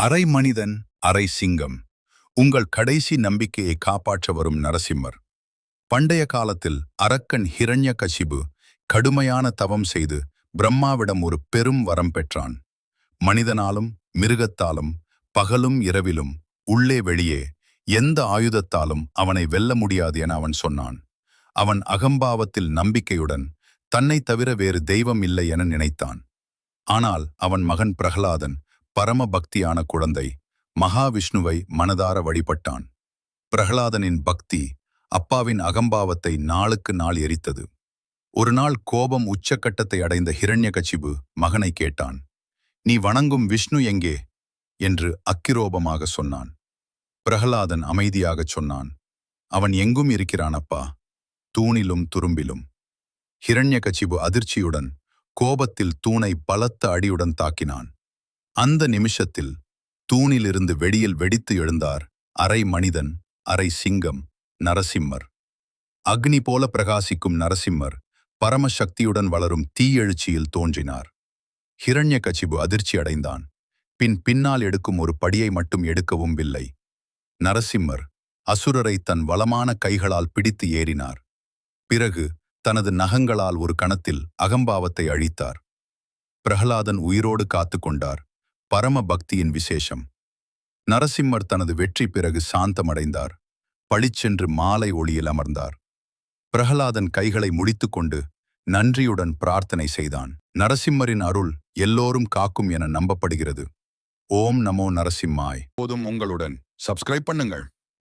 அரை மனிதன் அரை சிங்கம். உங்கள் கடைசி நம்பிக்கையை காப்பாற்ற வரும் நரசிம்மர். பண்டைய காலத்தில் அரக்கன் ஹிரண்யகசிபு கடுமையான தவம் செய்து பிரம்மாவிடம் ஒரு பெரும் வரம் பெற்றான். மனிதனாலும் மிருகத்தாலும் பகலும் இரவிலும் உள்ளே வெளியே எந்த ஆயுதத்தாலும் அவனை வெல்ல முடியாது என அவன் சொன்னான். அவன் அகம்பாவத்தில் நம்பிக்கையுடன் தன்னை தவிர வேறு தெய்வம் இல்லை என நினைத்தான். ஆனால் அவன் மகன் பிரகலாதன் பரம பக்தியான குழந்தை மகாவிஷ்ணுவை மனதார வழிபட்டான். பிரகலாதனின் பக்தி அப்பாவின் அகம்பாவத்தை நாளுக்கு நாள் எரித்தது. ஒரு நாள் கோபம் உச்சக்கட்டத்தை அடைந்த ஹிரண்யகசிபு மகனை கேட்டான். நீ வணங்கும் விஷ்ணு எங்கே என்று அக்கிரோபமாக சொன்னான். பிரகலாதன் அமைதியாகச் சொன்னான். அவன் எங்கும் இருக்கிறான் அப்பா, தூணிலும் துரும்பிலும். ஹிரண்யகசிபு அதிர்ச்சியுடன் கோபத்தில் தூணை பலத்த அடியுடன் தாக்கினான். அந்த நிமிஷத்தில் தூணிலிருந்து வெளியில் வெடித்து எழுந்தார் அரை மனிதன் அரை சிங்கம் நரசிம்மர். அக்னி போல பிரகாசிக்கும் நரசிம்மர் பரமசக்தியுடன் வளரும் தீயெழுச்சியில் தோன்றினார். ஹிரண்யகசிபு அதிர்ச்சி அடைந்தான். பின்னால் எடுக்கும் ஒரு படியை மட்டும் எடுக்கவும் இல்லை. நரசிம்மர் அசுரரை தன் வளமான கைகளால் பிடித்து ஏறினார். பிறகு தனது நகங்களால் ஒரு கணத்தில் அகம்பாவத்தை அழித்தார். பிரகலாதன் உயிரோடு காத்து கொண்டார். பரம பக்தியின் விசேஷம். நரசிம்மர் தனது வெற்றி பிறகு சாந்தமடைந்தார். பளிச்சென்று மாலை ஒளியில் அமர்ந்தார். பிரகலாதன் கைகளை முடித்துக்கொண்டு நன்றியுடன் பிரார்த்தனை செய்தான். நரசிம்மரின் அருள் எல்லோரும் காக்கும் என நம்பப்படுகிறது. ஓம் நமோ நரசிம்மாய். போதும் உங்களுடன் சப்ஸ்கிரைப் பண்ணுங்கள்.